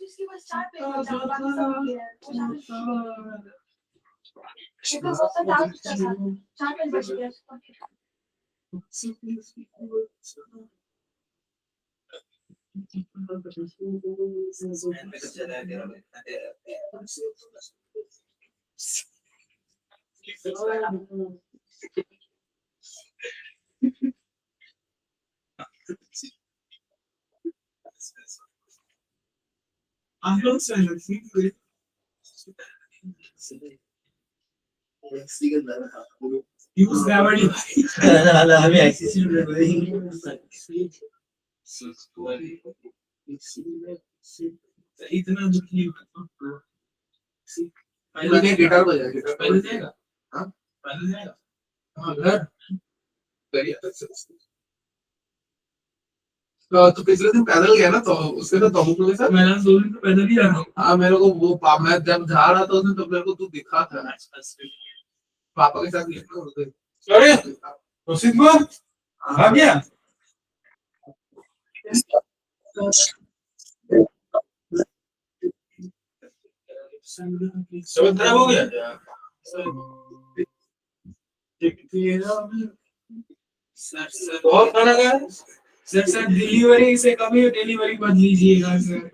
इसके पास 4 पेज बचा है, बाकी सब ये है। वो शामिल इसका सबसे टास्क था 4 पेज बच गया। मैंने गिटार बजाया, गिटार पहले जाएगा। हाँ पहले जाएगा। हाँ घर तो पिछले दिन पैदल गया ना, तो उसके तो तबुक के साथ मैंने 2 दिन तो पैदल ही रहा। हाँ मेरे को वो मैं जब जा रहा था उसने, तो मेरे को तू दिखा था पापा के साथ गया। अरे रोशित कुमार आ गया। सब खराब हो गया। बहुत खाना खाया सर डिलीवरी से कभी डिलीवरी मत लीजिएगा सर।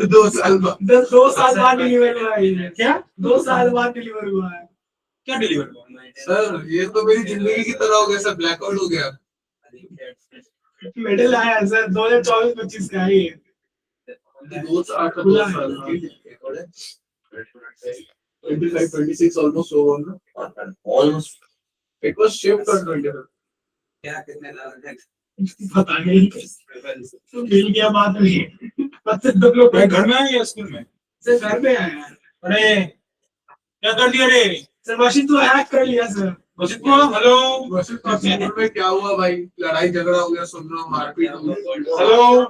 2 साल बाद 2 साल बाद डिलीवर हुआ है। क्या 2 साल बाद डिलीवर हुआ है? क्या डिलीवर हुआ सर? ये तो मेरी जिंदगी की तरह हो गया सर, ब्लैकआउट हो गया। मेडल आया सर 2024-25 का ही 25-26 almost over na? Almost. It was shift on 20. क्या कितने पता नहीं तो मिल गया बाद में। पता दो लोग घर में आए या स्कूल में? सर घर में आया। अरे क्या कर दिया रे? सर वशिष्ठ तो हैक कर लिया सर। वशिष्ठ को हेलो। वशिष्ठ का स्कूल में क्या हुआ भाई? लड़ाई झगड़ा हो गया, सुन रहा हूँ, मारपीट हो गई। हेलो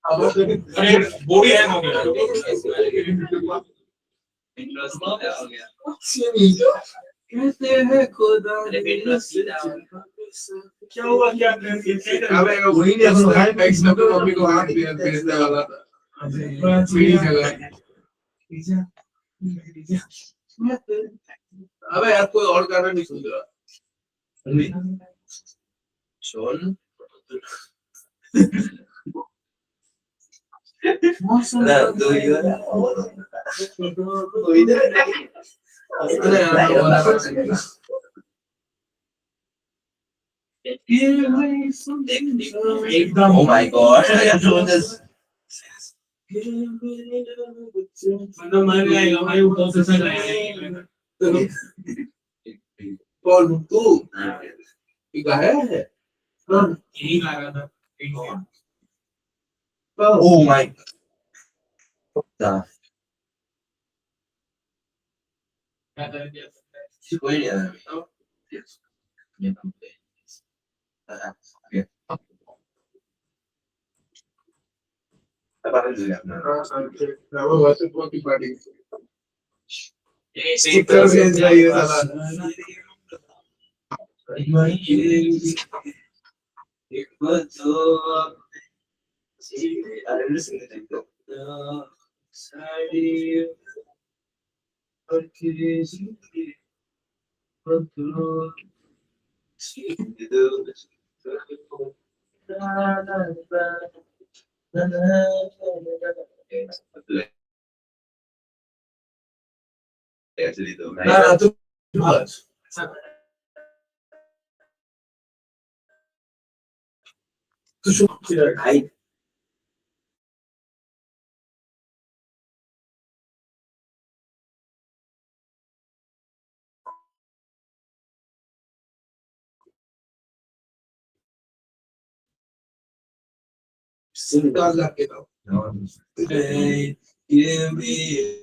अरे बॉडी हैंग हो गया। कहते हैं खुदा क्या हुआ, क्या अबे वही नहीं अपना भाई पैक्स में मम्मी को हाथ भेजने वाला था। वही जगह अबे यार कोई और गाना नहीं सुन रहा। सुन दो Oh my god. कौन तू? है? यही गा रहा था। Oh my god. कोई नहीं आया। Actually, though, nah, too much. To show your height. Sinta lagi tau. Hey, give me.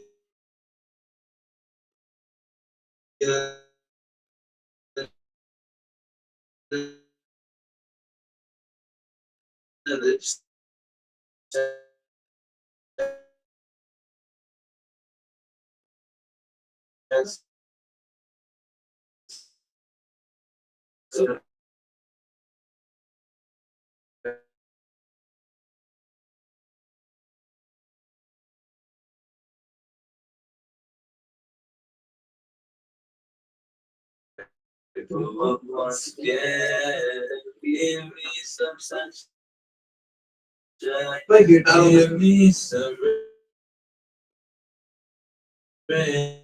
Yes. once again, give me some sunshine. Give me some rain.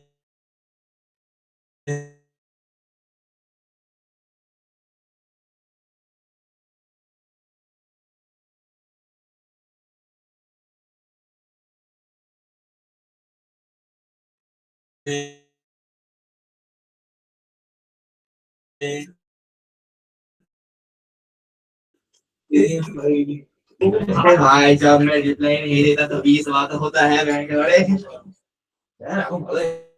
भाई जब मैं जितना ही नहीं देता तो 20 बात होता है बैंक वाले यार आपको पता है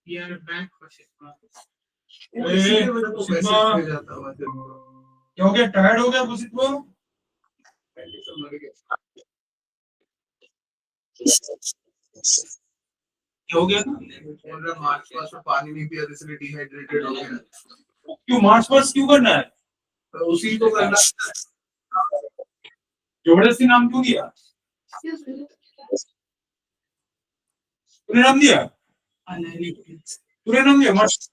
यार बैंक क्या हो गया टायर्ड हो गया कुछ को क्या हो गया मार्च पास में पानी नहीं पिया इसलिए डिहाइड्रेटेड हो गया क्यों मार्च पास क्यों करना है तो उसी को करना जबरदस्ती नाम क्यों दिया तूने नाम दिया तूने नाम दिया मार्च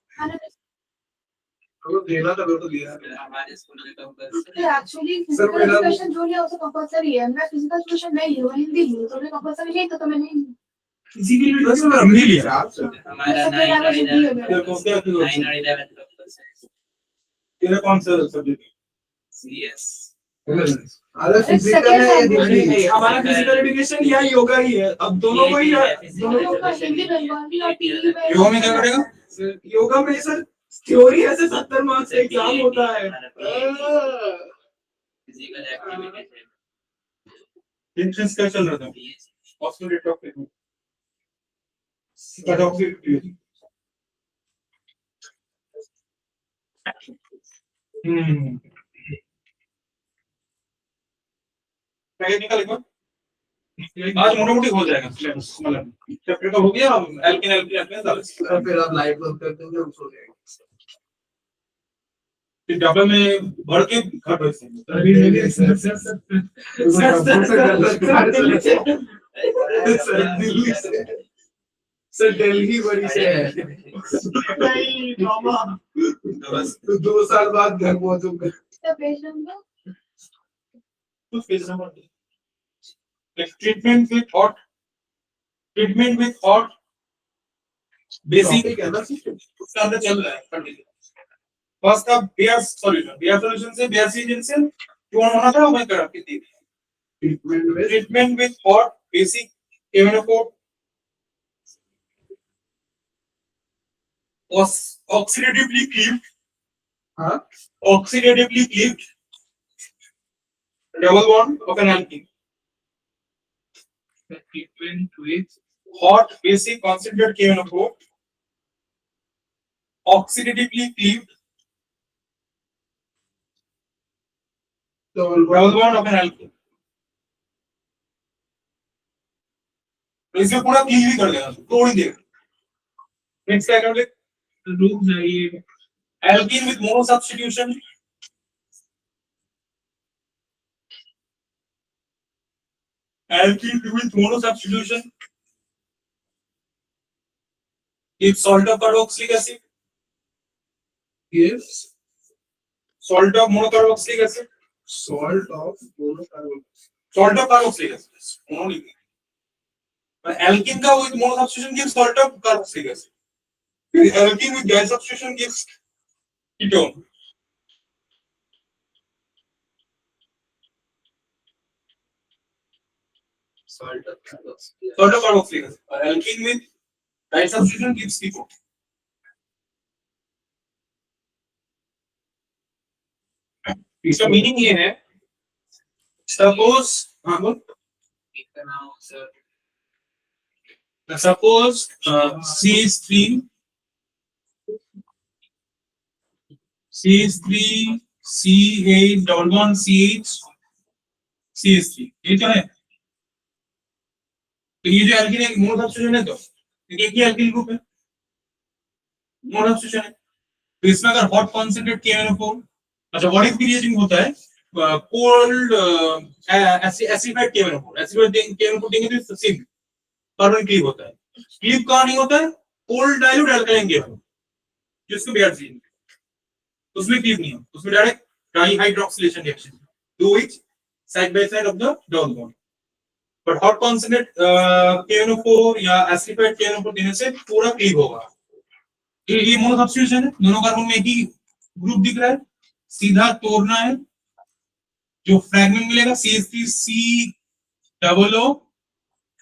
तो देना था तो दिया हमारे स्कूल में तो एक्चुअली फिजिकल एजुकेशन जो लिया उसे कंपलसरी है मैं फिजिकल एजुकेशन नहीं हूँ हिंदी हूँ तो मैं कंपलसरी नहीं तो मैं नहीं किसी के लिए तो हिंदी लिया हमारा 9 और 11 तेरा कौन सा सब्जेक्ट सीएस अरे फिजिकल है नहीं हमारा फिजिकल एजुकेशन या योगा ही है अब दोनों को ही दोनों का हिंदी बंगाली और टीवी में योगा में क्या करेगा योगा में सर थ्योरी है से 70 मार्क्स का एग्जाम होता है फिजिकल एक्टिविटी इंट्रेंस क्या चल रहा था हॉस्पिटल डॉक्टर डॉक्टर क्या निकलेगा आज मोटामोटी हो जाएगा सिलेबस, मतलब चैप्टर का हो गया, एल्किन फिर आप लाइट बंद कर देंगे, हम सो जाएंगे। फिर डब्बे में भर के घर भेज देंगे। अभी मेरे सर दिल्ली से, सर दिल्ली बड़ी से है, नहीं मामा, तो 2 साल बाद घर पहुंचूंगा। क्या पेज नंबर? कुछ page number treatment with hot basic है ना, उसका अंदर चल रहा है कंटिन्यू। फर्स्ट का बेयर सॉल्यूशन से बेयर सीजन जो होना था वो मैं कर के दी। ट्रीटमेंट विद हॉट बेसिक केमिनोफोर oxidatively cleaved, oxidatively cleaved double bond of an alkene. Treatment with hot basic concentrated KNO4, oxidatively cleaved double bond of an alkene. तो इसे पूरा क्लीव ही कर देगा, तोड़ ही देगा। नेक्स्ट क्या करोगे? रुक जाइए। Alkene with mono substitution. Alkene with mono substitution. If salt of carboxylic acid. Yes. Salt of monocarboxylic acid. Salt of monocarboxylic. Salt of carboxylic acid. Mono. But alkene का with mono substitution gives salt of carboxylic acid. Alkene with gas substitution gives ketone. Salt of carboxylic. Salt of carboxylic acid. Alkene with gas substitution gives ketone. इसका meaning ये है, suppose CH3 CH double bond CH CH3 ये क्या है? तो ये जो alkene है मोनो सब्स्टिट्यूशन है, तो एक ही एल्कीन ग्रुप है, मोनो सब्स्टिट्यूशन है। तो इसमें अगर हॉट कॉन्सेंट्रेट KNO4, अच्छा व्हाट इफ रिएक्शन होता है cold acidified KNO4, acidified KNO4 देंगे तो सेम कार्बन क्लीव होता है। क्लीव कहां नहीं होता है? कोल्ड डाइल्यूट अल्कालाइन KNO4 जिसको बेयर सीन, उसमें क्लीव नहीं है, उसमें direct dihydroxylation reaction do which side by side of the double bond. But hot concentrate KNO4 या एसिडिफाइड KNO4 देने से पूरा क्लीव होगा। ये मोनो सब्स्टिट्यूशन है, दोनों कार्बन में एक ही ग्रुप दिख रहा है, सीधा तोड़ना है, जो फ्रैगमेंट मिलेगा CH3C डबल O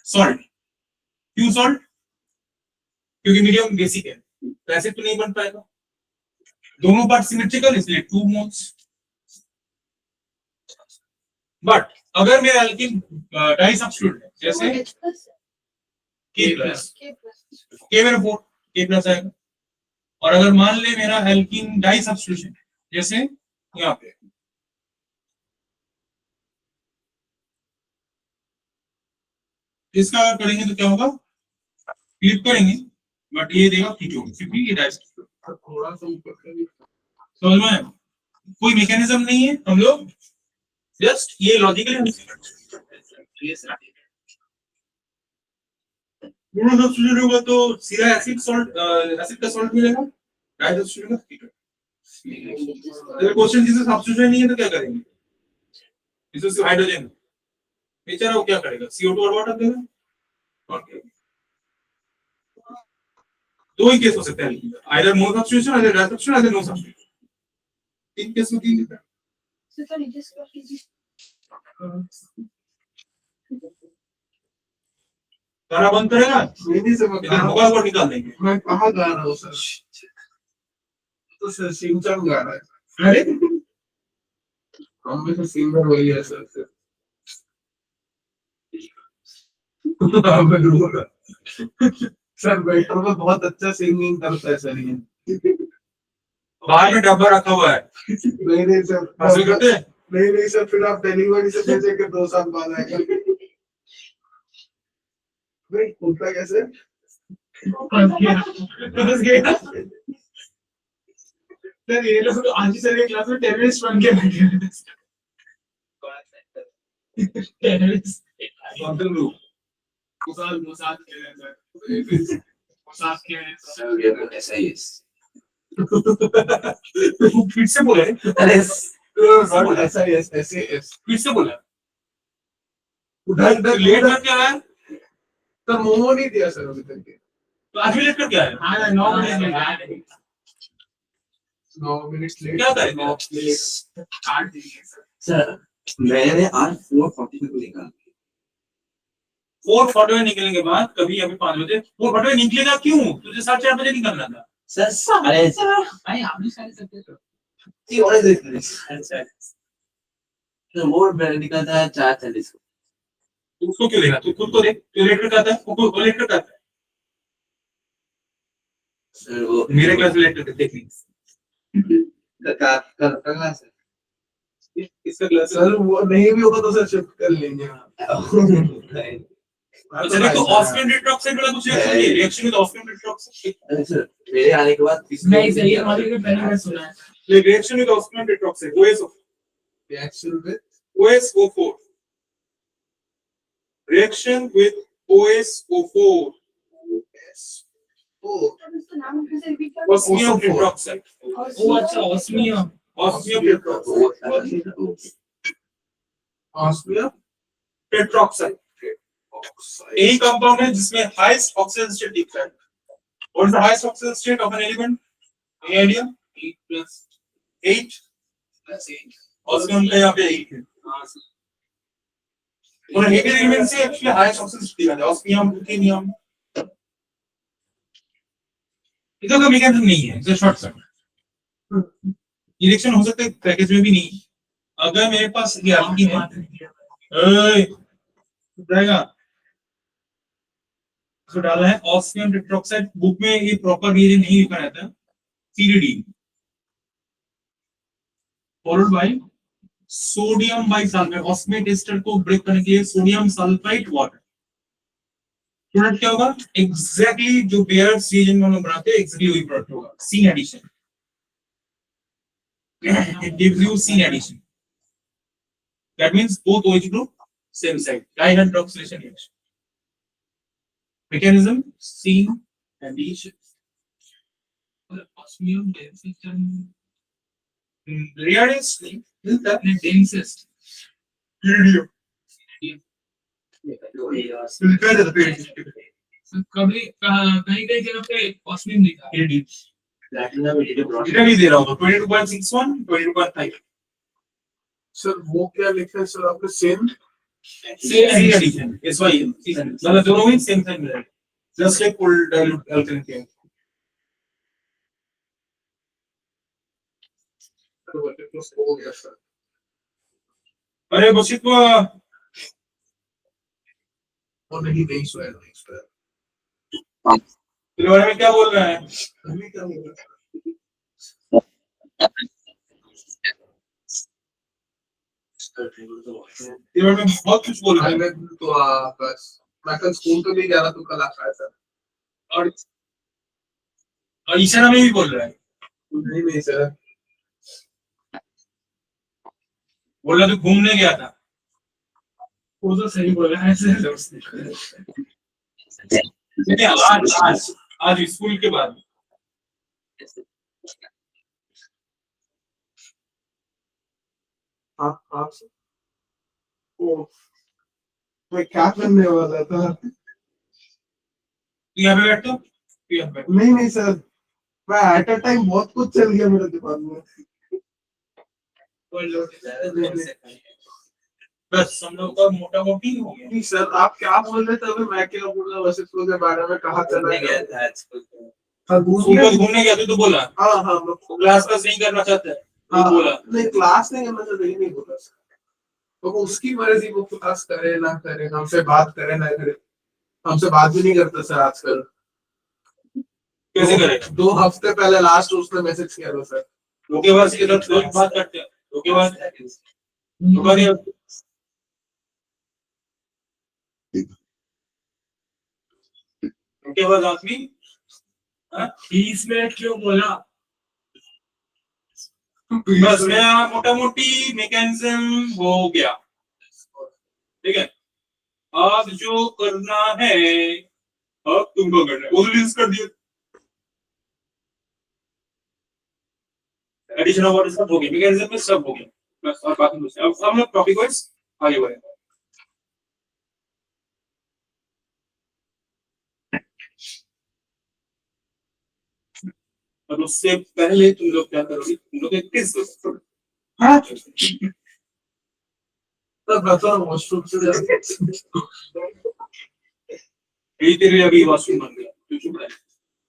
सॉल्ट। क्यों सॉल्ट? क्योंकि मीडियम बेसिक है, तो ऐसे तो नहीं बन पाएगा। दोनों पार्ट सिमेट्रिकल इसलिए 2 मोल्स। बट अगर मेरा एल्कीन डाई सब्स्टिट्यूट है जैसे K+, KNO4 K+ आएगा। और अगर मान ले मेरा एल्कीन डाई सब्स्टिट्यूशन जैसे यहाँ पे, इसका अगर करेंगे तो क्या होगा? क्लिक करेंगे बट ये देगा कीटोन, क्योंकि ये डाई सब्स्टिट्यूट। थोड़ा सा ऊपर करिए। समझ में? कोई मैकेनिज्म नहीं है, हम लोग जस्ट ये लॉजिकली मोनो सब्स्टिट्यूट होगा तो सीधा एसिड सॉल्ट, एसिड का सॉल्ट मिलेगा, डाई सब्स्टिट्यूट का कीटोन। अगर क्वेश्चन जिससे सब्स्टिट्यूशन नहीं है तो क्या करेंगे? इसमें सिर्फ हाइड्रोजन बेचारा, वो क्या करेगा? CO2 और वाटर देगा। ओके, दो ही केस हो सकते हैं, either mono substitution, either di substitution, either no substitution. तीन केस में तीन होता है। गाना बंद करेगा, नहीं से होगा और निकाल देंगे। मैं कहाँ गा रहा हूँ सर? तो सर सिंचन गा रहा है। अरे हम में से सिंगर वही है सर। सर बेटर में बहुत अच्छा सिंगिंग करता है सर ये। बाहर में डब्बा रखा हुआ है। नहीं सर, हासिल करते हैं। नहीं सर, फिर आप डिलीवरी से भेजेंगे 2 साल बाद आएगा। भाई खुलता कैसे? फंस गया सर। ये लोग आज ही सर के क्लास में टेररिस्ट बन के बैठे हुए थे। टेररिस्ट कौन ग्रुप? मोसाद के हैं सर। मोसाद के हैं sir. So we have SIS. फिर से बोले अरे नॉट एसआईएस एसएएस। फिर से बोला उधर लेट कर क्या है तो मोमो नहीं दिया सर अभी तक के। तो आज भी लेट कर क्या है हाँ 9 मिनट लेट 9 मिनट लेट क्या करें 9 मिनट काट दिए सर सर मैंने आज 4:40 को निकाला 4:40 निकलने के बाद कभी अभी 5 बजे 4:40 निकलेगा क्यों तुझे 4:30 बजे निकलना था सर अरे भाई आप भी सारे सकते हो सी ऑन दिस अच्छा तो मोर मैंने निकाला था 4:40 को तू उसको क्यों लेगा तू खुद को देख तू लेट कर करता है वो लेट कर करता है सर वो मेरे क्लास में लेट कर देख ली क्लास इसका क्लास सर वो नहीं भी होगा तो सर शिफ्ट कर लेंगे। अच्छा देखो ऑस्मियम टेट्राऑक्साइड वाला कुछ रिएक्शन नहीं reaction with osmium tetroxide sir मेरे आने के बाद नहीं सही है हमारे को पहले मैं सुना है reaction with osmium tetroxide OSO reaction with OSO4 reaction with OSO4 इसका नाम फिर से रिपीट कर osmium tetroxide ओ अच्छा osmium tetroxide ऑस्मियम tetroxide यही कंपाउंड है जिसमें हाईएस्ट ऑक्सीजन स्टेट दिखता है what is the highest oxygen state of an element any idea 8 + 8 osmium का यहां पे 8 है और हेवी एलिमेंट से एक्चुअली हाईएस्ट ऑक्सीजन स्टेट दिखता है ऑस्मियम प्लूटोनियम इधर का मैकेनिज्म नहीं है इट्स शॉर्ट सर्किट रिएक्शन हो सकता है पैकेज में भी नहीं अगर मेरे पास ये एल्कीन है जाएगा तो डाला है ऑस्मियम टेट्राऑक्साइड बुक में ये प्रॉपर रिएजेंट नहीं लिखा रहता है CDD followed by sodium bisulphide osmium ester को ब्रेक करने के लिए सोडियम सल्फाइड वाटर प्रोडक्ट क्या होगा एग्जैक्टली जो बेयर्स रिएजेंट में हम लोग बनाते हैं एग्जैक्टली वही प्रोडक्ट होगा syn addition it gives you scene addition that means both OH group same side dihydroxylation reaction mechanism scene addition osmium density rarest is the densest medium कभी कहीं कहीं जगह पे osmium लिखा है प्लैटिनम इधर भी दे रहा हूँ 22.61 22.5 सर वो क्या लिखा है सर आपका सेम सेम एडिशन इस वाई मतलब दोनों ही सेम टाइम मिलेगा just like full dilute alkaline के हो गया सर। अरे बसित को वो नहीं सोया तेरे बारे में क्या बोल रहा है अभी क्या होगा तेरे बारे में बहुत कुछ बोल रहा है मैं तो बस मैं कल स्कूल तो नहीं जा रहा तो कल आता है सर। और इशारा में भी बोल रहा है नहीं सर बोल रहा तू घूमने गया था वो तो सही बोल रहा है ऐसे नहीं आज स्कूल के बाद आप ओ मैं क्या करने वाला था यहाँ पे बैठो नहीं सर मैं एट अ टाइम बहुत कुछ चल गया मेरे दिमाग में बस हम लोग का मोटा मोटी हो गया नहीं सर आप क्या बोल रहे थे अभी मैं क्या बोल रहा वैसे स्कूल के बारे में कहा चला गया हाँ घूमने गया तो बोला हाँ क्लास का नहीं करना चाहता है हाँ बोला नहीं क्लास नहीं करना चाहता ये नहीं बोला सर तो उसकी मर्जी वो क्लास करे ना करे हमसे बात करे ना करे हमसे बात भी नहीं करता सर आजकल कैसे करे 2 हफ्ते पहले लास्ट उसने मैसेज किया था सर धोखेबाज के साथ रोज बात करते हैं धोखेबाज उसके बाद आदमी 20 मिनट क्यों बोला? बस मेरा मोटा मोटी मैकेनिज्म हो गया। ठीक है, अब जो करना है अब तुमको करना है, वो रिलीज कर दिया। एडिशन ऑफ सब हो गया, मैकेनिज्म में सब हो गया बस, और बाकी कुछ नहीं। अब हम लोग टॉपिक वाइज आगे बढ़े। अब उससे पहले तुम लोग क्या करोगे, तुम लोग एक क्विज करो। हाँ तब बता वॉशरूम से यही तेरे लिए अभी वॉशरूम बन गया, तू चुप रह।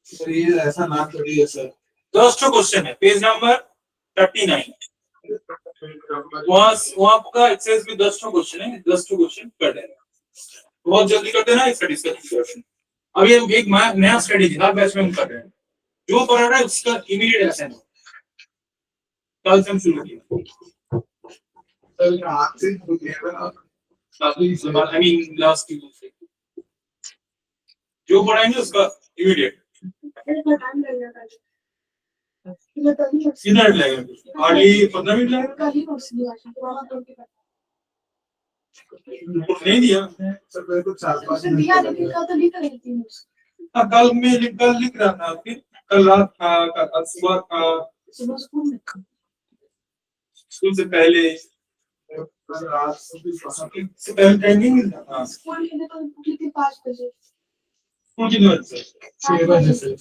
सर ये ऐसा ना करिए सर। 10 क्वेश्चन है, पेज नंबर 39। वहां का एक्सरसाइज में 10 क्वेश्चन है, 10 क्वेश्चन कर देना, बहुत जल्दी कर देना। इसका डिस्कशन अभी हम एक नया स्ट्रेटेजी हर बैच में हम कर रहे हैं, जो पढ़ा रहा है उसका इमीडिएट एक्शन कल से हम शुरू किया। सर आज से आई मीन लास्ट वीक से जो पढ़ाएंगे उसका इमीडिएट कितना मिनट लगेगा, हार्डली 15 मिनट लगेगा। नहीं दिया सर मेरे को 4-5 दिया, लेकिन कल तो लिख रही थी। कल में कल लिख रहा था आपके, कल रात था, कल सुबह था, सुबह स्कूल में स्कूल से पहले रात से पहले टाइमिंग मिलता था। स्कूल के लिए तो उठी थी 5 बजे, स्कूल कितने बजे से? 6 बजे से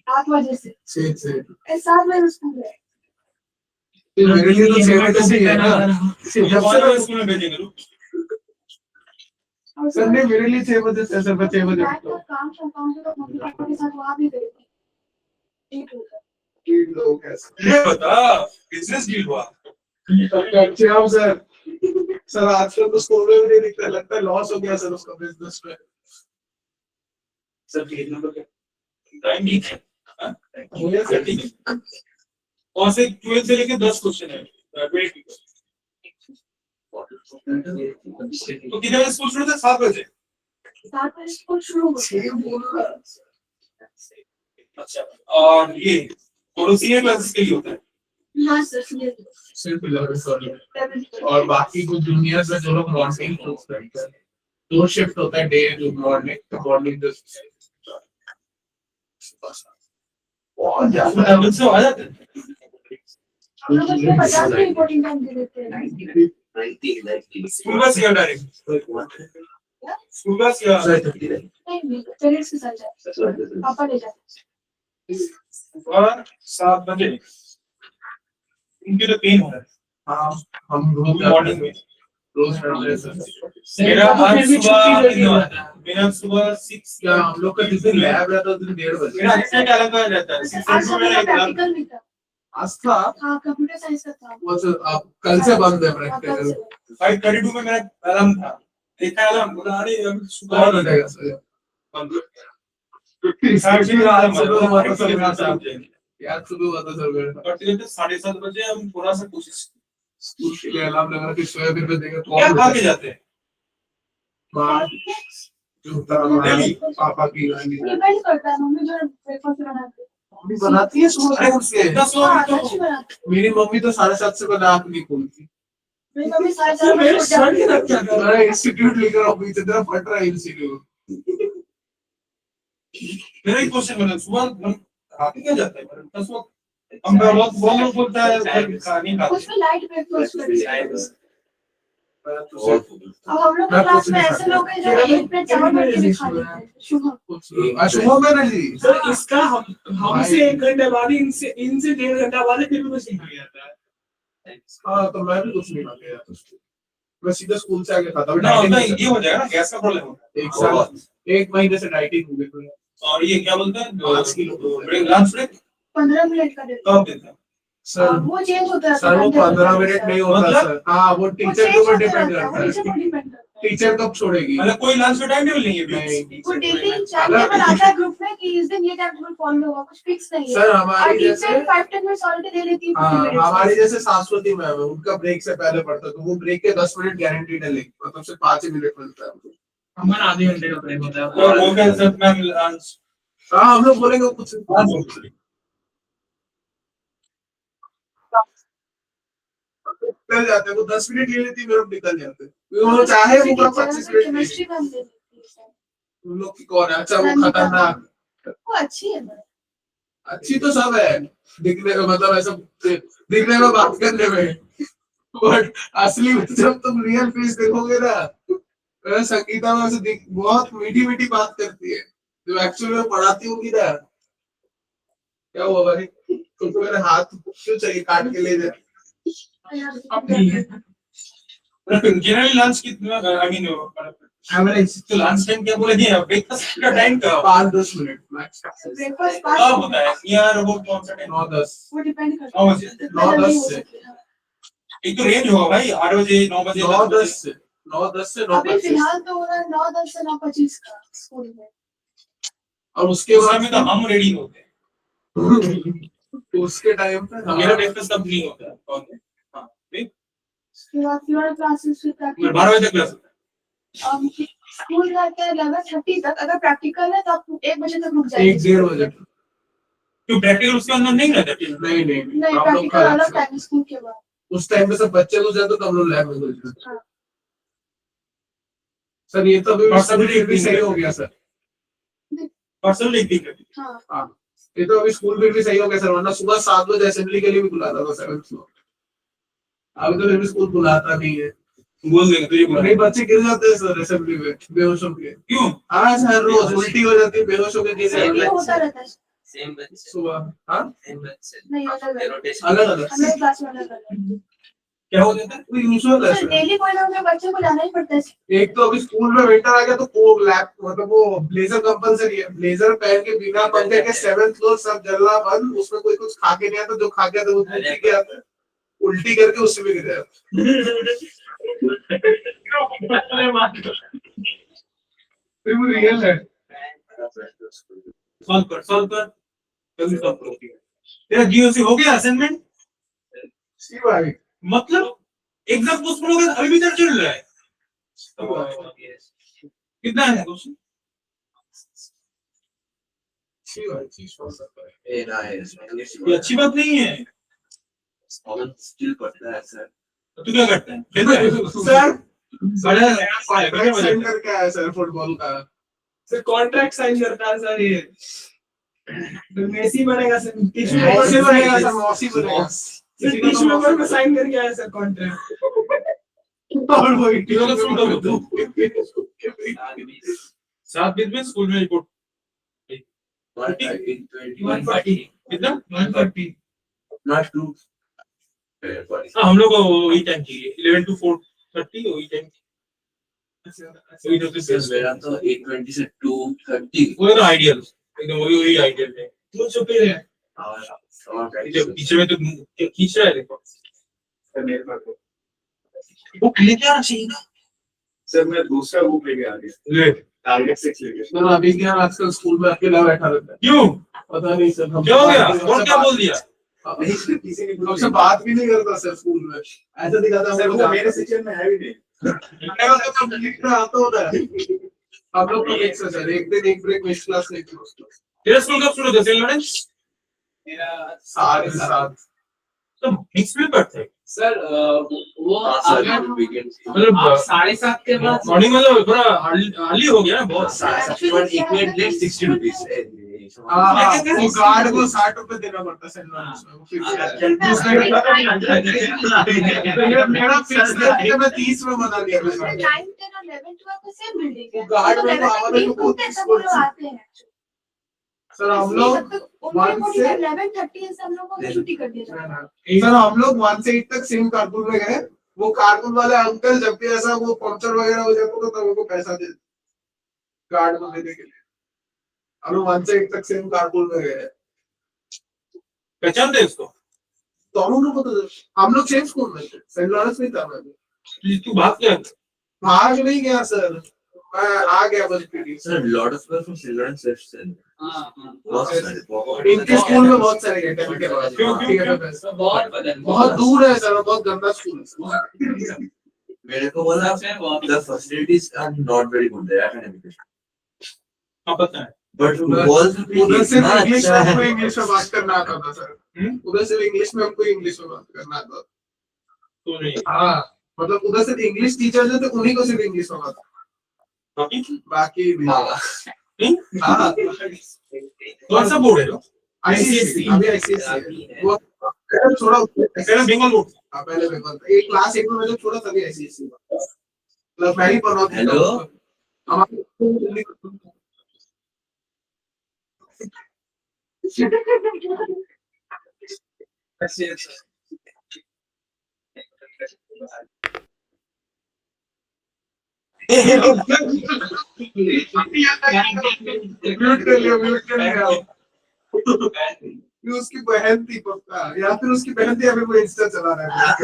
8 बजे से 6 से 7 बजे स्कूल है। मेरे लिए तो 6 बजे से ही है ना। जब से मैं स्कूल में भेजेंगे लोग। और सर नहीं मेरे लिए 6 बजे से, सर मैं 6 बजे बैंक का काम काम से तो मम्मी पापा के साथ वहाँ भी गई थी। ठीक होगा। तीन लोग ऐसे ये बता बिजनेस डील हुआ। अच्छे आप सर। सर आजकल तो स्कूल में भी नहीं दिखता, लगता है लॉस हो गया सर उसका बिजनेस में। सर पेज नंबर क्या? टाइम ठीक है। हाँ? सर, ठीक है। वहाँ से 12 से लेके 10 क्वेश्चन है। तो कितने बजे स्कूल शुरू होता है? 7 बजे। 7 बजे स्कूल शुरू होगा। अच्छा, और ये और सीनियर क्लासेस के लिए होता है। हाँ सर, सुनिए। सिर्फ 11 और बाकी कुछ जूनियर्स में जो लोग मॉर्निंग करते हैं, 2 शिफ्ट होता है, डे जो मॉर्निंग बहुत ज्यादा मुझसे आ जाते हैं। हम लोग उसमें 50 में रिपोर्टिंग टाइम दे देते हैं। स्कूल बस या डायरेक्ट? स्कूल बस या नहीं, पेरेंट्स के साथ जाते, पापा ले जाते। और 7 बजे उनके तो पेन हो रहा है। हाँ हम रोज मॉर्निंग में रोज मेरा सुबह 6 क्या हम लोग का जिस दिन लैब रहता है उस दिन 1:30 बजे मेरा एक्सेंट अलग आ जाता है। 6 आज से मेरा एग्जाम प्रैक्टिकल भी था। आज था हाँ, कंप्यूटर साइंस का था। वो सर आप कल से बंद है हाँ, कल प्रैक्टिकल। से। 5:32 में मेरा अलार्म था, देखा अलार्म बोला अरे अभी सुबह कौन हो जाएगा सर? यार सुबह हुआ था सर मेरा। 7:30 बजे हम थोड़ा सा कोशिश स्कूल के लिए अलार्म लगा के सोया, फिर मैं देखा क्या खा के जाते हैं। माँ जूता हमारी पापा की डिपेंड करता है, मम्मी जो ब्रेकफास्ट बनाती है। मम्मी बनाती है सुबह अरे उठ के। हाँ, अच्छी बनाती है। मेरी मम्मी तो 7:30 से पहले आँख नहीं खोलती। मेरी मम्मी 4:30 बजे उठ जाती है। अरे इंस्टीट्यूट लेकर आओ, पीछे तेरा फट रहा है इंस्टीट्यूट। मेरा एक क्वेश्चन बना, सुबह हम खा के क्या जाते हैं? दस वक्त हम बहुत लोग बोलता है नहीं खाते। उसमें लाइट ब्रेकफास्ट करती है। शुभम अब हम लोग के क्लास में ऐसे लोग हैं जो एक प्लेट चावल भर के भी खा लेते हैं। शुभम में नहीं सर इसका हमसे 1 घंटे बाद इनसे 1.5 घंटा बाद फिर भी कुछ नहीं खा जाता है। हाँ तो मैं भी कुछ नहीं खा के आया, मैं सीधा स्कूल से आके खाता हूँ। ना ये हो जाएगा ना, गैस का प्रॉब्लम होगा। 1 महीने से डाइटिंग हो गई। और ये क्या बोलते हैं 5 किलो लंच ब्रेक 15 मिनट का देते कब देते हैं? सर वो चेंज होता है। सर वो 15 मिनट नहीं होता मतलब? सर। हाँ वो टीचर के ऊपर डिपेंड करता है, है। टीचर कब छोड़ेगी। मतलब कोई लंच का टाइम टेबल नहीं है नहीं वो डेली टाइम टेबल आता है ग्रुप में कि इस दिन ये टाइम टेबल फॉलो होगा, कुछ फिक्स नहीं है। सर हमारी जैसे 5-10 मिनट ऑलरेडी दे देती है। हाँ हमारी जैसे शाश्वती मैम है, उनका ब्रेक से पहले पड़ता है, तो वो ब्रेक के 10 मिनट गारंटीड है, लेकिन मतलब सिर्फ 5 ही मिनट मिलता है। हमारा आधे घंटे का ब्रेक होता है और वो क्या सर मैम लंच हाँ हम लोग बोलेंगे कुछ निकल जाते हैं, वो 10 मिनट ले लेती है, मेरे निकल जाते हैं, वो चाहे वो पूरा 25 मिनट ले। केमिस्ट्री मैम दे देती है सर। तुम लोग की कौन है? अच्छा वो खतरनाक, वो अच्छी है मैम। अच्छी तो सब है दिखने में, मतलब ऐसा दिखने में, बात करने में, बट असली में जब तुम रियल फेस देखोगे ना, संगीता में ऐसे बहुत मीठी मीठी बात करती है, जब एक्चुअली में पढ़ाती होगी ना। क्या हुआ भाई, तुमको मेरे हाथ क्यों चाहिए, काट के ले जा। जनरली लंच कितना आई मीन एवरेज तो लंच टाइम क्या बोलेंगे, ब्रेकफास्ट का टाइम कब 5-10 मिनट मैक्स। ब्रेकफास्ट कब होता है नियर अबाउट कौन सा टाइम 9-10 वो डिपेंड करता है। 9-10 से एक तो रेंज होगा भाई 8 बजे 9 बजे 9-10 से 9-10 से अभी 9:25। फिलहाल तो हो रहा है 9:10 से 9:25 का स्कूल में। और उसके उस बाद समय तो हम रेडी होते हैं, उसके टाइम पे मेरा ब्रेकफास्ट तब नहीं होता है कौन है हां ठीक उसके बाद फ्यूचर क्लासेस फिर 12 बजे तक क्लास होता है। स्कूल जाते हैं 11:30 तक। अगर प्रैक्टिकल है तो आप 1 बजे तक रुक जाएंगे। 1-1:30 बजे। क्यों प्रैक्टिकल उसके अंदर नहीं रहता है? नहीं नहीं, हम लोग प्रैक्टिकल अलग टाइम स्कूल के बाद। उस टाइम पे सब बच्चे घुस जाते तो हम लोग लैब में घुस जाते। हाँ। सर ये तो अभी स्कूल भी सही हो गया सर। पर्सनल एक दिन करती हाँ। ये तो अभी स्कूल भी सही हो गया सर, वरना सुबह 7 बजे असेंबली के लिए भी बुलाता था 7th फ्लोर। अभी तो फिर भी स्कूल बुलाता नहीं है, बोल देंगे तुझे बुला नहीं बच्चे गिर जाते हैं सर असेंबली में बेहोश होके। क्यों हाँ सर रोज उल्टी हो जाती है, बेहोश होके गिर सेम जाते ही हैं होता रहता है। सेम बच्चे सुबह। हाँ सेम बच्चे नहीं अलग अलग। अलग अलग हमारे क्लास में अलग अलग। क्या हो जाता है? वो यूजुअल है सर सर। डेली कोई ना कोई बच्चे को जाना ही पड़ता है। एक तो अभी स्कूल में विंटर आ गया तो वो लैब मतलब वो ब्लेजर कंपलसरी है, ब्लेजर पहन के बिना पंखे के 7th फ्लोर सब जलना बंद, उसमें कोई कुछ खा के नहीं आता, जो खा के आता वो उल्टी के आता है, उल्टी करके उससे भी गिर जाता है। वो रियल है। सॉल्व कर जल्दी सॉल्व करो। तेरा जीओसी हो गया असाइनमेंट? सी भाई मतलब एग्जाम पोस्टपोन हो गया अभी भी चल रहा है? कितना है क्वेश्चन? सी भाई चीज हो सकता है। ए ना ये अच्छी बात नहीं है। और स्टिल पढ़ता है सर। तू क्या करता है? खेलता है? सर बड़ा कॉन्ट्रैक्ट साइन करके आया सर फुटबॉल का। सर कॉन्ट्रैक्ट साइन करता है सर ये। तो मेसी बनेगा सर। टिश्यू मौसी पेपर बनेगा सर, मौसी बनेगा। सर टिश्यू पेपर पे साइन करके आया सर कॉन्ट्रैक्ट। और वही ये वाला सुन लो तो। टीम 7 दिन में स्कूल में रिपोर्ट 140 कितना? 140 not too हाँ हम लोग को वही टाइम चाहिए 11 to 4:30 वही टाइम वही नोटिस मेरा तो 8:20 से 2:30 वो ना आइडियल एकदम वही आइडियल है। वो छुपे है। और पीछे में तो खींच रहा है देखो वो लेके आना चाहिए ना सर मैं दूसरा बुक लेके आ गया, ले टारगेट 6 लेके। सर अभी क्या आजकल स्कूल में अकेला बैठा रहता है, क्यों पता नहीं सर। हम क्या हो गया कौन क्या बोल दिया? हमसे बात भी नहीं करता सर स्कूल में, ऐसा दिखाता सर वो मेरे से सेक्शन में है भी नहीं। लिखना आता होता है। हम लोग तो मिक्स है सर, एक दिन एक ब्रेक मिस क्लास नहीं थी। तेरा स्कूल कब शुरू होता है सेंट लॉरेंस? मेरा 7:30 तो मिक्स में पढ़ते हैं सर वो वीकेंड मतलब आप 7:30 के बाद मॉर्निंग मतलब थोड़ा अर्ली हो गया ना बहुत। 1 मिनट लेट 60 रुपीस वो गार्ड को 60 रुपए देना पड़ता है सेंट लॉरेंस में, वो फिक्स है। मेरा फिक्स है, मैं 30 में बना दिया था। 9, 10 और 11, 12 का सेम बिल्डिंग है। वो गार्ड तो में 11 हमारे तक को मीट होते हैं, सब लोग आते हैं। सर हम लोग 11:30 से हम लोग को छुट्टी कर दिया जाता है। सर हम लोग 1 से 8 तक सेम कारकुन में गए, वो कारकुन वाले अंकल जब भी ऐसा वो पंक्चर वगैरह हो जाता था तब उनको पैसा दे गार्ड को देने के लिए। हम लोग 1 से 8 तक सेम कारकुन में गए, पहचानते इसको? तो हम लोग को तो हम लोग सेम स्कूल में थे, सेंट लॉरेंस में था मैं। तू भाग गया भाग नहीं गया सर, मैं आ गया बस PT. Sir lot of people from children's left sir बहुत सारे इनके स्कूल में बहुत सारे गए थे के बाद। क्यों? बहुत बदल बहुत दूर है सर, बहुत गंदा स्कूल है। मेरे को बोला the facilities are not very good there academically. हाँ पता है। But walls उधर से इतना इंग्लिश में अच्छा हमको है। इंग्लिश में बात करना आता था सर। उधर से इंग्लिश में हमको इंग्लिश में बात करना आता था। तो नहीं। हाँ मतलब उधर से इंग्लिश टीचर जो थे उन्हीं को सिर्फ इंग्लिश में बात बाकी नहीं। हाँ कौन सा बोर्ड है जो? आईसीएसई अभी आईसीएसई वो छोड़ा पहले बंगाल बोर्ड। पहले बंगाल था। एक क्लास 1 में मैं जब छोड़ा तभी आईसीएसई मतलब मैं ही पढ़ा था। हेलो हमारे म्यूट कर लिया ये उसकी बहन थी पक्का या फिर उसकी बहन थी अभी वो इंस्टा चला रहा है।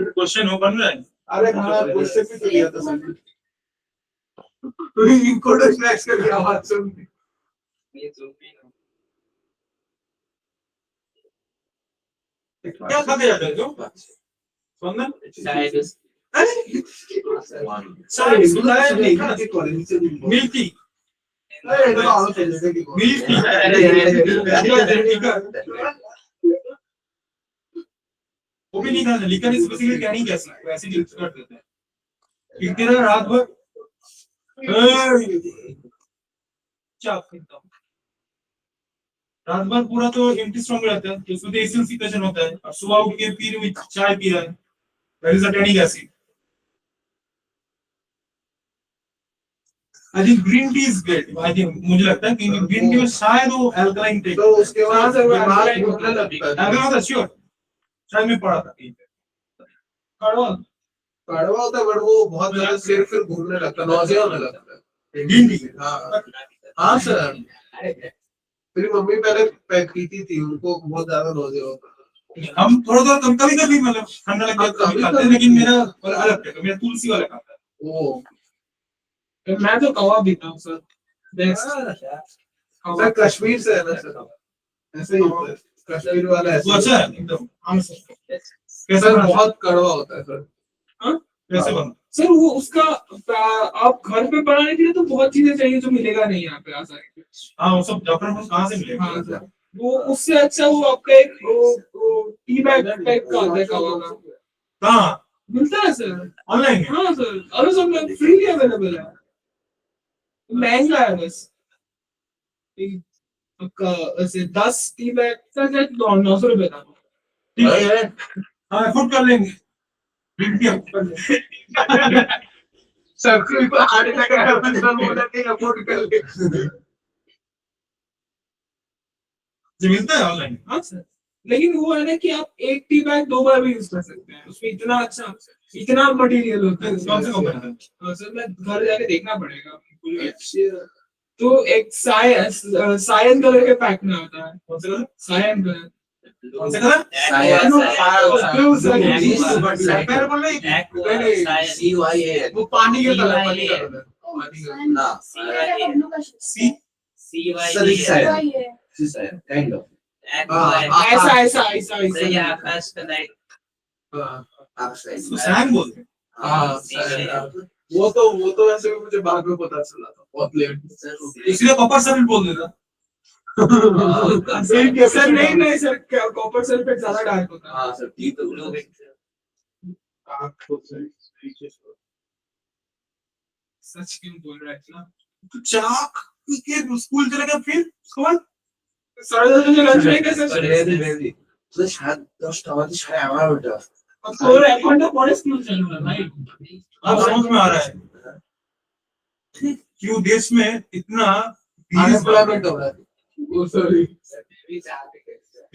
क्वेश्चन हो बन रहा है। अरे हाँ क्वेश्चन भी तो लिया था सर तो इनकोडर स्नैक्स करके आवाज सुन क्या खाते जाते हो? स्पंदन? चाय सुनाया नहीं। मिल्की। अरे तो आओ चले की मिल्की। वो भी नहीं खाना लिखा नहीं स्पेसिफिक क्या नहीं कह सकते ऐसे यूज कर देते हैं कितने रहा रात भर क्या करता हूँ रात भर पूरा तो एम्प्टी स्टमक रहता है तो उसमें तो एसिडिफिकेशन होता है और सुबह उठ के फिर भी चाय पी रहा है that is a tannic acid I think green tea is great I think मुझे लगता है कि ग्रीन टी में शायद वो अल्कलाइन टेक तो उसके बाद दिमाग घूमने लगता है अल्कलाइन श्योर शायद मैं पढ़ा था कहीं पे कड़वा कड़वा होता है बट वो बहुत ज्यादा सिर फिर घूमने लगता है नौजिया होने लगता है ग्रीन टी हाँ हाँ सर मेरी मम्मी पहले पीती थी उनको बहुत ज्यादा नौजिया होता था हम थोड़ा कभी कभी मतलब ठंडा लग जाता है खाते हैं लेकिन मेरा वाला अलग है मेरा तुलसी वाला खाता है वो मैं तो कवा पीता हूँ सर सर कश्मीर से है ना सर ऐसे ही होता है कश्मीर वाला वो ऐसा अच्छा है एकदम हाँ सर कैसा सर बना बहुत कड़वा होता है सर कैसे बना सर वो उसका आप घर पे बनाने के लिए तो बहुत चीजें चाहिए जो मिलेगा नहीं यहाँ पे आसानी से। हाँ वो सब जाफरान कहाँ से मिलेगा हाँ सर वो उससे अच्छा वो आपका एक टी बैग टाइप का आता है कवा का कहाँ मिलता है सर ऑनलाइन हाँ सर अरे सब में फ्री अवेलेबल है महंगा है बस आपका ऐसे 10 टी बैग का 900 रुपए का ठीक है हाँ अफोर्ड कर लेंगे सर को हार्ट अटैक आया तो बोला कि अफोर्ड कर ले जो मिलता है ऑनलाइन हाँ सर लेकिन वो है ना कि आप एक टी बैग 2 बार भी यूज कर सकते हैं उसमें इतना अच्छा इतना मटेरियल होता है कौन से कंपनी का हाँ सर मैं घर जाके देखना पड़ेगा तो एक सायन कलर के पैक में आता है कौन से कलर सायन कलर कौन से कलर CYA वो पानी के कलर पानी का कलर पानी का ना सी kind of ऐसा ऐसा ऐसा उसको सैन बोलते हैं हाँ वो तो ऐसे भी मुझे बाद में पता चला था बहुत लेट इसलिए कॉपर सल्फेट बोल देता सर नहीं सर कॉपर सल्फेट ज्यादा डार्क होता है हाँ सर ठीक तो लोग सच क्यों बोल रहा है ना तो चाक के स्कूल चला गया फिर उसके बाद सर लंच ब्रेक है सर तो शायद 10টা বাজে 11:30 और एक घंटा पहले स्कूल चल रहा है भाई अब समझ में आ रहा है क्यों देश में इतना अनएम्प्लॉयमेंट हो रहा है सॉरी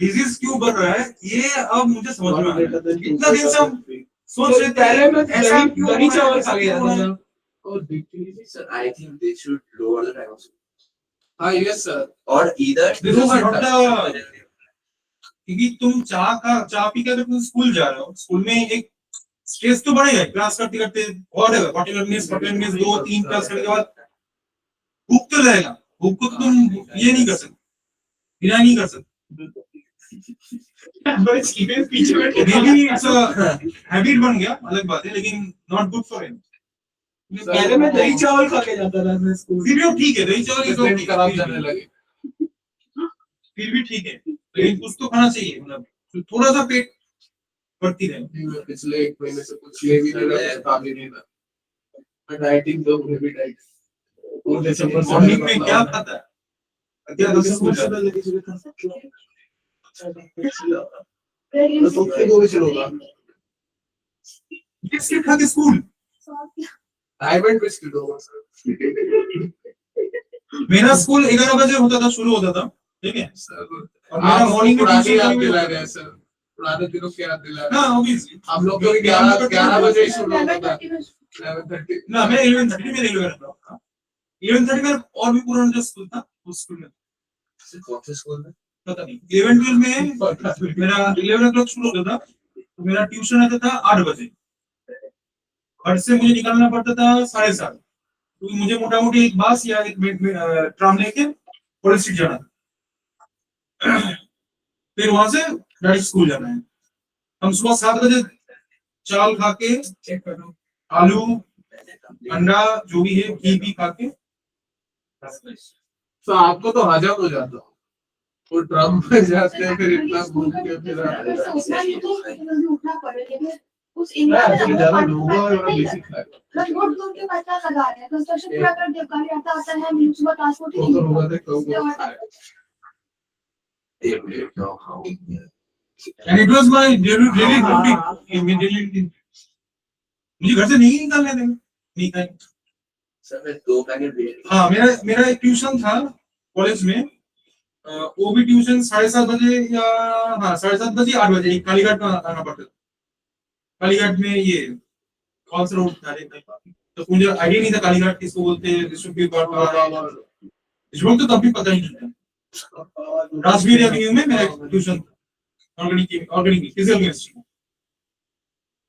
डिजीज क्यों बढ़ रहा है ये अब मुझे समझ में आ रहा है इतना दिन से हम सोच रहे थे पहले मैं ऐसा क्यों दही हो रहा है, चावल खा गया था सर और sir I think they should lower the time of school. हाँ yes sir or either This is not the- क्योंकि तुम चाय पी कर तुम स्कूल जा रहे हो स्कूल में एक स्ट्रेस तो बढ़ेगा क्लास करते करते और 45 मिनट 2-3 क्लास करने के बाद भूख तो रहेगा भूख को तो तुम ये नहीं कर सकते बिना नहीं कर सकते बस इवेंट पीछे बैठे Maybe it's a habit बन गया, अलग बात है, लेकिन not good for him. पहले मैं दही चावल खा के जाता था मैं स्कूल फिर भी वो ठीक है, दही चावल is पेट okay, खराब जाने लगे। फिर भी ठीक है, लेकिन कुछ तो खाना चाहिए, मतलब थोड़ा सा पेट भरती रहे। मैं पिछले 1 महीने से कुछ ले भी नहीं रहा, कुछ खा भी नहीं रहा। मैं डाइटिंग तो हेवी डाइट। और दिसंबर से मॉर्निंग में क्या खाता है? क्या तो स्कूल स्कूल से जाता है? तो फिर वो भी चलोगा। बिस्किट खा के स्कूल? डायमंड बिस्किट होगा सर। मेरा स्कूल 11 बजे होता था, शुरू होता था, ठीक है? सर और मेरा आप मॉर्निंग में पुरानी ट्यूशन याद भी दिला होता रहे था। हैं सर। पुराने दिनों की याद दिला रहे हाँ, हैं। obviously. हम लोग तो 11 बजे शुरू होता था। 11:30 ना, मैं 11:30 में 11 था। 11:30 में और भी पुराना जो स्कूल था, उस स्कूल में कौन से स्कूल में? पता नहीं 11-12 में मेरा 11 o'clock शुरू होता था, तो मेरा ट्यूशन रहता था 8 बजे। घर से मुझे निकलना पड़ता था 7:30, क्योंकि मुझे मोटा मोटी एक बस या एक ट्राम लेके कॉलेज स्ट्रीट जाना था। फिर वहां से डायरेक्ट स्कूल जाना है। हम सुबह 7 बजे चावल खा के, आलू, अंडा, जो भी है, घी भी खा के, तो आपको तो हजम हो जाता। वो ड्रम में जाते हैं, फिर इतना घूम के फिर आते हैं। उठना पड़े, लेकिन उस एक्चुअली ज्यादा लोगों और बड़ा बेसिक है। रोड दूर के पैसा लगा रहे हैं, कंस्ट्रक्शन पूरा कर दिया, गाड़ी आता आता है, सुबह ट्रांसपोर्ट तो होगा तो कब and it was my daily routine. मुझे घर से नहीं निकलने देंगे, नहीं कहीं। सर मैं 2 पैकेट भी हाँ, मेरा एक ट्यूशन था कॉलेज में, वो भी ट्यूशन 7:30 बजे या, हाँ 7:30 बजे 8 बजे कालीघाट में आना पड़ता था। कालीघाट में ये कौन सा रोड था, तो मुझे आइडिया नहीं था कालीघाट किसको बोलते हैं, इस वक्त तो तब भी पता ही नहीं था। राजवीर एवेन्यू में मेरा ट्यूशन ऑर्गेनिक फिजिकल केमिस्ट्री।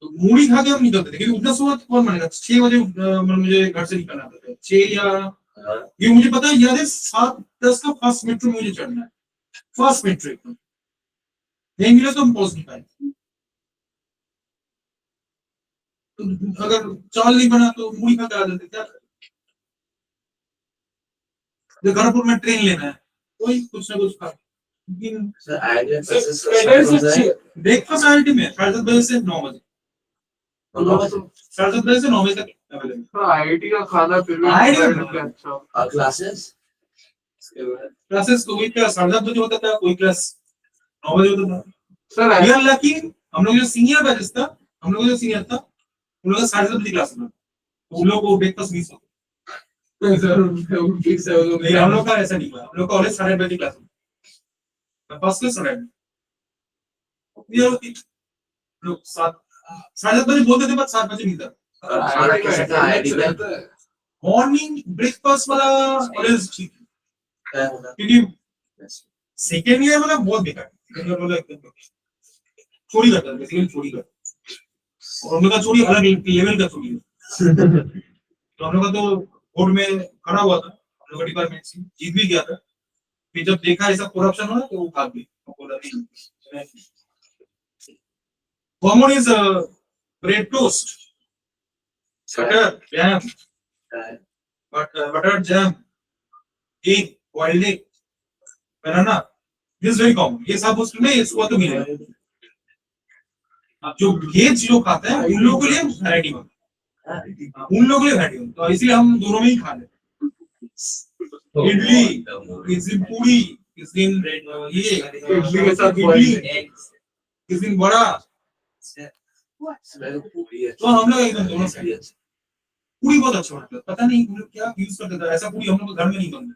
तो मूड़ी खा के हम निकलते थे, क्योंकि उतना सुबह कौन मानेगा, 6 बजे मुझे घर से निकलना था, 6 या, ये मुझे पता है, याद है 7:10 का फर्स्ट मेट्रो में मुझे चढ़ना है, फर्स्ट मेट्रो एकदम नहीं मिला तो हम पहुंच नहीं पाए। तो अगर चावल नहीं बना तो मूड़ी खा के आ जाते, क्या गणपुर में ट्रेन लेना है, कोई कुछ ना कुछ खा। लेकिन सर आइडिया ब्रेकफास्ट आइटम है 7:30 बजे से 9 बजे, 7:30 बजे से 9 बजे तक अवेलेबल। तो आईआईटी का खाना फिर भी IIT अच्छा। और क्लासेस क्लासेस कोई क्लास 7:30 बजे होता था, कोई क्लास 9 बजे होता था। सर वी आर लकी, हम लोग जो सीनियर बैचेस था, हम लोग जो सीनियर था, उन लोगों का 7:30 बजे क्लास था, तो उन लोगों को ब्रेकफास्ट मिस होता। लेकिन हम लोग का ऐसा नहीं हुआ, हम लोग का ऑलवेज 8:30 बजे क्लास था, फर्स्ट क्लास 8:30। ये होती लोग 7:30 बजे बोलते थे, बट 7 बजे नहीं था। खाना कैसा था आईआईटी में? मॉर्निंग ब्रेकफास्ट वाला ऑलवेज ठीक है, क्या होगा? क्योंकि सेकेंड ईयर वाला बहुत बेकार, सेकेंड ईयर वाला एकदम चोरी करता है, बेसिकली चोरी करता है, और हम लोग का चोरी अलग लेवल का चोरी है। तो हम लोग का तो कोर्ट में खड़ा हुआ था, हम लोग का डिपार्टमेंट जीत भी गया था, फिर जब देखा ऐसा करप्शन हो रहा तो वो भाग गए, बोला नहीं। Common is bread toast, butter jam, butter jam, egg, boiled egg, banana, this very common. ये सब उसमें ये सुबह तो मिलेगा। अब जो वेज लोग खाते हैं उन लोगों के लिए वैरायटी होता है, उन लोगों के लिए वैरायटी होता है, तो इसलिए हम दोनों में ही खा लेते हैं। इडली, किस दिन पूरी, किस दिन ये इडली के साथ इडली, किस दिन बड़ा, मैं पूरी है तो हम लोग एकदम दोनों सही है। पूरी बहुत अच्छा बनता है, पता नहीं हम लोग क्या यूज करते थे, ऐसा पूरी हम लोग घर में नहीं बनता।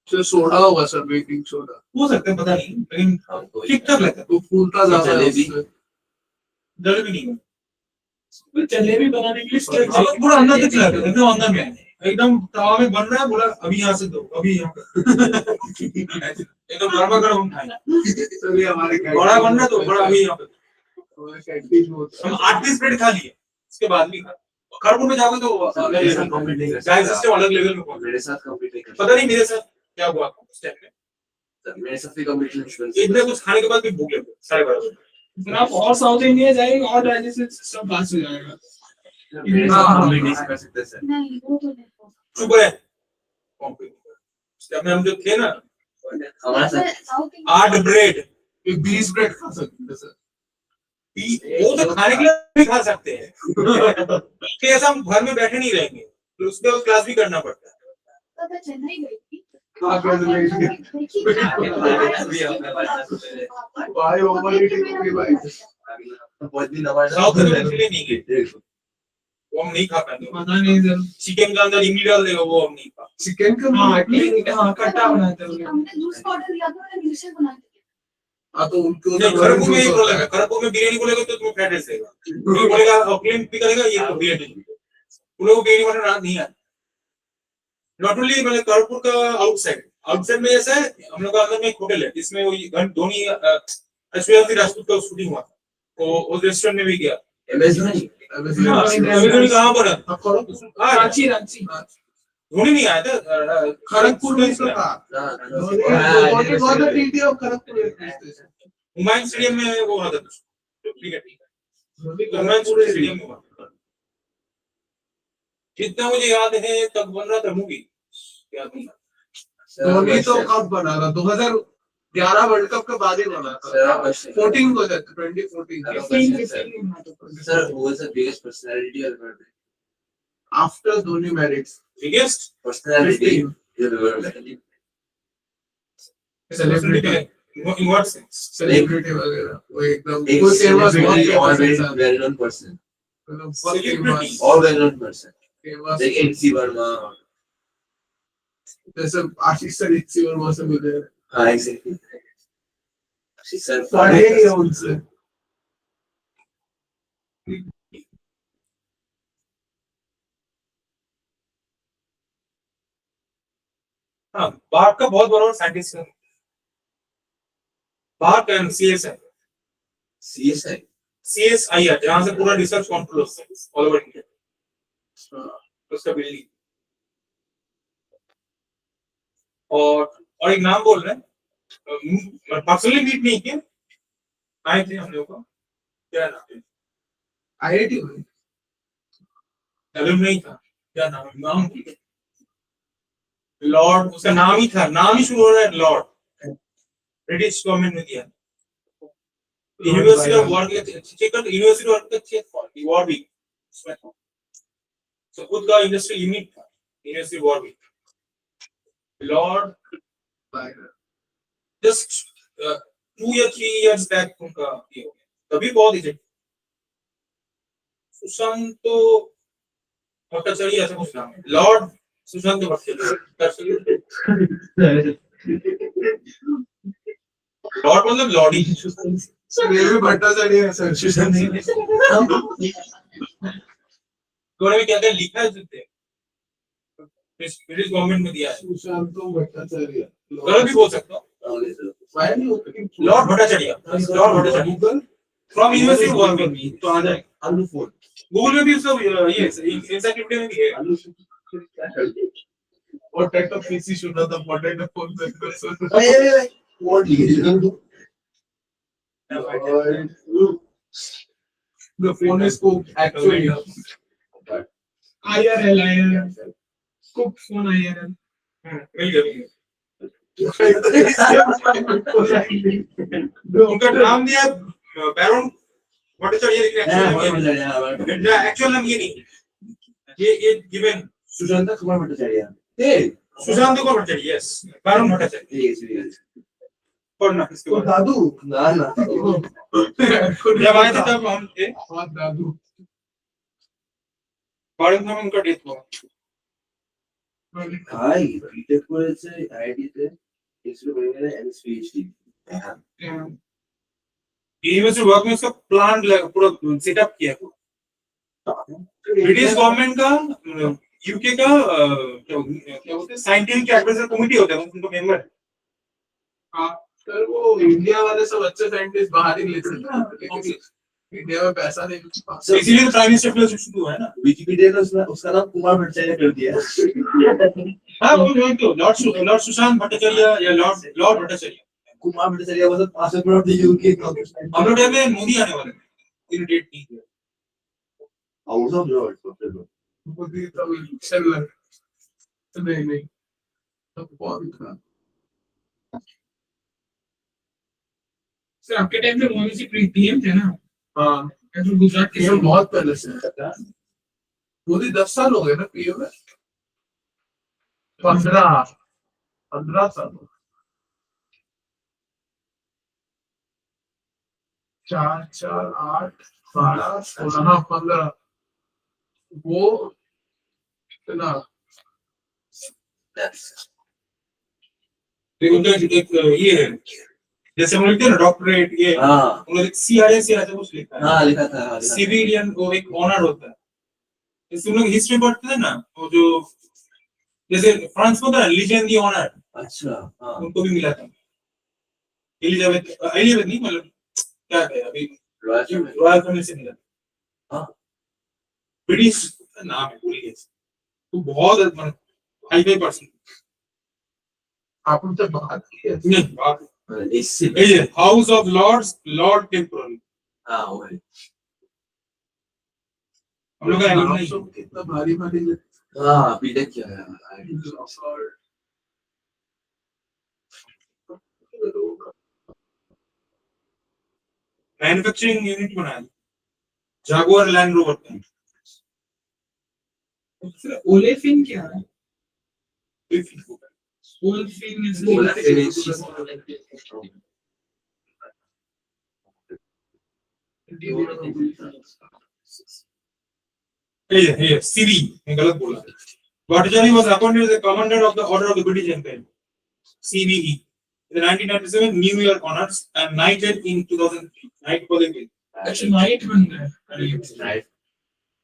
सर सोडा होगा सर, बेकिंग सोडा हो सकता है, पता नहीं, लेकिन ठीक ठाक लगता है। तो फूलता ज्यादा है जलेबी। उससे। जलेबी नहीं है, जलेबी बनाने के लिए स्टेप अब पूरा अंदर तक चला गया, एकदम अंदर में, एकदम तवा में बन रहा है, बोला अभी यहाँ से दो, अभी यहाँ एकदम गर्मा गर्म हम खाएंगे, सर ये हमारे बड़ा बन रहा है तो बड़ा अभी यहाँ पे। हमारे कैंटीन में होता है। हम 8-20 प्लेट खा लिए, उसके बाद भी खा, खरगोन में जाओगे तो मेरे साथ compete नहीं कर सकता। गाइस सिस्टम अलग लेवल में पहुंच गया। मेरे साथ compete नहीं कर सकता। पता नहीं मेरे साथ क्या हुआ उस टाइम में, मेरे सबसे कंपटीशन इतने कुछ खाने के बाद भी भूख लगती है 12:30 फिर आप और साउथ इंडिया जाएंगे और डाइजेस्टिव सिस्टम पास हो जाएगा। कर सकते हैं सर। नहीं वो तो नहीं चुप रहे स्टेप में हम जो थे ना हमारा सर साउथ 8 ब्रेड 20 ब्रेड खा सकते हैं सर। वो तो खाने के लिए भी खा सकते हैं कि ऐसा हम घर में बैठे नहीं रहेंगे तो उसके बाद क्लास भी करना पड़ता है। तो मैं चेन्नई गई थी खा कर भाई ओवर ईटिंग होगी भाई। बहुत दिन हमारे साउथ में इसलिए नहीं गए वो हम नहीं खा पाएंगे। पता नहीं सर, चिकन के अंदर इमली डाल देगा वो हम नहीं खा। चिकन का हाँ खट्टा बनाते हैं। हमने जूस का ऑर्डर दिया था मैंने मिल्कशेक बना के दिया। हाँ तो उनको नहीं खड़गपुर में ही बोलेगा खड़गपुर में बिरयानी बोलेगा तो तुम्हें फ्राइड राइस देगा कोई बोलेगा प्लेन भी करेगा ये तो बिरयानी उन लोगों को बिरयानी बनाना नहीं है। नॉट ओनली मतलब खड़गपुर का आउटसाइड में ऐसा है हम लोग का अंदर में एक होटल है जिसमें वो धोनी ऐश्वर्या राजपूत का शूटिंग हुआ तो उस रेस्टोरेंट में भी गया। धोनी कहाँ पर है रांची रांची धोनी नहीं आया था खड़गपुर में तो था। धोनी बहुत TT of Kharagpur Humayun stadium में वो हुआ था क्रिकेट हुमायूं स्टेडियम में हुआ था। जितना मुझे याद है तब बन रहा था मूवी क्या धोनी तो कब बना था 2011 वर्ल्ड कप के बाद ही बना था। 14 को जाते 2014 Sir, who was the biggest personality of the world? After Dhoni married biggest Personality of the world. Celebrity in what sense celebrity वगैरह वो एकदम एक वो फेमस celebrity or बहुत very famous well-known person. Celebrity. All well-known person. Famous Like N.C. Verma. जैसे आशीष sir इसी और वो सब मिले हाँ, exactly. She said, पढ़े ही है उनसे। हाँ बाहर का बहुत बड़ा साइंटिस्ट है बाहर का सीएस है CSI. CSIR जहाँ से पूरा रिसर्च कंट्रोल होता है ऑल ओवर इंडिया उसका बिल्डिंग और एक नाम बोल रहे हैं पर्सनली मीट नहीं किया आए थे हम लोग को क्या नाम है आईआईटी एलुम नहीं था क्या नाम लॉर्ड उसका नाम ही था नाम ही शुरू हो रहा है लॉर्ड ब्रिटिश गवर्नमेंट ने दिया university of university of Warwick so खुद का इंडस्ट्रियल यूनिट था यूनिवर्सिटी वॉरविक लॉर्ड जस्ट 2 या 3 इयर्स बैक उनका ये हो गया तभी बहुत इजेक्ट सुशांत तो भट्टाचार्य ऐसा कुछ नाम है लॉर्ड सुशांत भट्टाचार्य लॉर्ड मतलब लॉर्डी ये भी भट्टाचार्य है सर सुशांत दोनों में क्या क्या लिखा है उसमें ब्रिटिश गवर्नमेंट में दिया है सुशांत तो भट्टाचार्य गलत भी बोल सकता हूँ Lord Bhattacharya Google from university of Warwick तो आ जाए आलू फोन गूगल में भी उसका ये एनसाइक्लोपीडिया में भी है और टाइप का पीसी सुना था मॉडर्न फोन पे What do you do? the phone is cooked actually IRL cook phone IRL मिल गया उनका नाम दिया बैरोन भट्टाचार्य लेकिन एक्चुअल नाम ये नहीं ये given Sushanta Kumar Bhattacharya. Sushant Kumar Bhattacharya yes Baron Bhattacharya Yes. पढ़ना इसके बाद दादू No. जब आए थे तब हम थे हाँ दादू बारिश में उनका डेथ हुआ Hi, BTech করেছে IIT তে इसमें बनेगा MS PhD. यूनिवर्सिटी वर्क में उसका प्लान पूरा सेटअप किया है ब्रिटिश गवर्नमेंट का यूके का क्या बोलते हैं साइंटिफिक एडवाइजर कमेटी होता है उनको मेंबर है सर वो इंडिया वाले सब अच्छे साइंटिस्ट बाहर ही लेते हैं इंडिया में पैसा नहीं मिलता। So, इसीलिए प्राइम मिनिस्टर फिलोसफी शुरू है ना। विकिपीडिया ने उसका नाम कुमार भट्टाचार्य कर दिया। हाँ वो तो लॉर्ड सुशांत भट्टाचार्य या Lord Bhattacharya. Kumar Bhattacharya was a passport of the UK Congress. हम लोग टाइम में मोदी आने वाले थे, इरिटेट नहीं किया। House of Lords. मोदी तब चल नहीं तब बहुत था। सर आपके टाइम में मोदी जी पीएम थे ना? हाँ तो गुजरात के पीएम बहुत पहले से है। मोदी 10 साल हो गए ना पीएम में। 15 साल 4 4 8 12 16 15 वो इतना उनका एक ये है, जैसे हम लोग ना डॉक्टरेट ये हाँ उन्होंने CRS या ऐसा कुछ लिखा है। हाँ लिखा था। सिविलियन वो एक ऑनर होता है। इसमें लोग हिस्ट्री पढ़ते थे ना, वो जो जैसे फ्रांस में था लीजेंड दी ऑनर, अच्छा हाँ उनको भी मिला था। एलिजाबेथ नहीं मतलब क्या है अभी रॉयल फैमिली से मिला। हाँ ब्रिटिश नाम है पूरी केस तो बहुत मतलब हाई पर्सन। आप उनसे बात की है? नहीं बात इससे ये House of Lords lord temporal हाँ वो है। हम लोग का नाम एलिमनाई तो कितना भारी हाँ बीटेक किया है। मैन्युफैक्चरिंग यूनिट बनाया जागुआर लैंड रोवर का। सर ओलेफिन क्या है? ओलेफिन ये सीवी मैं गलत बोला। Bhattacharya was appointed as the Commandant of the Order of the British Empire CBE in the 1997 New Year honors and knighted in 2003 knight for the अच्छा night बन गए।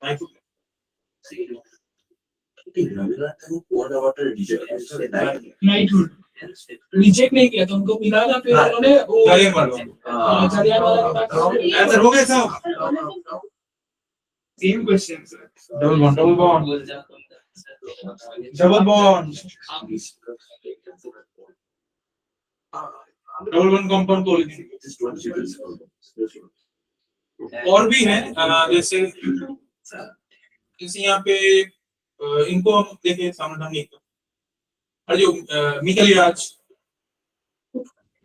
knight नाइटहुड रिजेक्ट नहीं किया तो उनको मिला था फिर उन्होंने वो जलियांवाला आंसर हो गया साहब। Same question sir. Double bond compound को और भी है जैसे यहाँ पे इनको हम देखें सामने और जो मिताली राज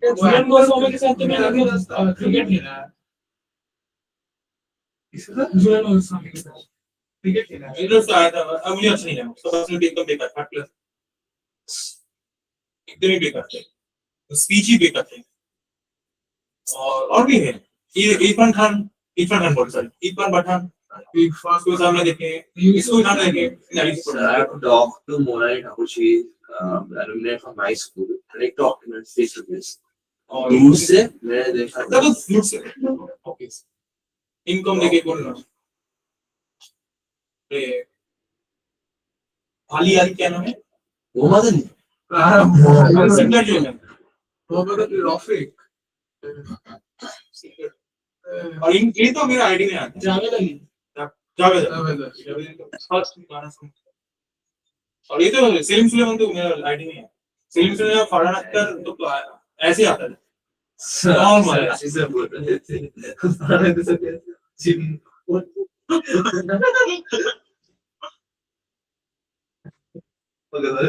जुलियन गोस्वामी के साथ तो मैंने क्रिकेट खेला है। जुलियन गोस्वामी के साथ क्रिकेट खेला है। इधर से आया था अब मुझे अच्छा नहीं लगा उसका पर्सनल एकदम बेकार था प्लस एकदम ही बेकार थे स्पीच ही बेकार थे। और भी है ये इरफान खान बोल सॉरी इरफान पठान इसको सामने देखे इसको सामने देखे I have talked to Monali Thakurji, alumni from my school, and I talked to him face to face. और दूर से मैंने देखा तब दूर से ओके इनकम देखे बोल रहा ये आली क्या नाम है वो मदन सिंगर जो है मोहम्मद रफीक और ये तो मेरा आईडी में आता है जावेद और ये तो सेलिम सुलेमान तो मेरा आईडी में है। सेलिम सुलेमान फरहान अख्तर तो ऐसे आता है ऐसे बोल रहे थे जिम ओके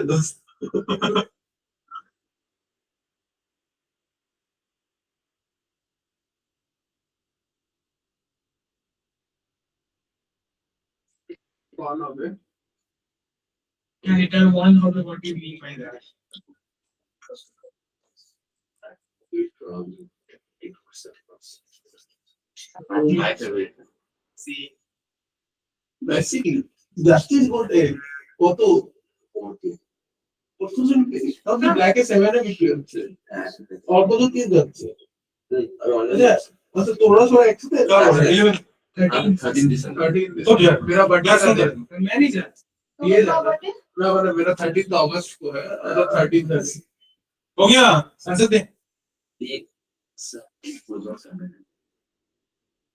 दोस्त कौन हो गए? Can you tell one how what do you mean by that? See, basically, justice got a photo. Now the black is 7 और को तो 3 करते हैं बस थोड़ा सा एक्स्ट्रा 13 दिसंबर 13 मेरा बर्थडे मैं नहीं जानता। ये बर्थडे मेरा 13 अगस्त को है और 13 हो गया संसद दे एक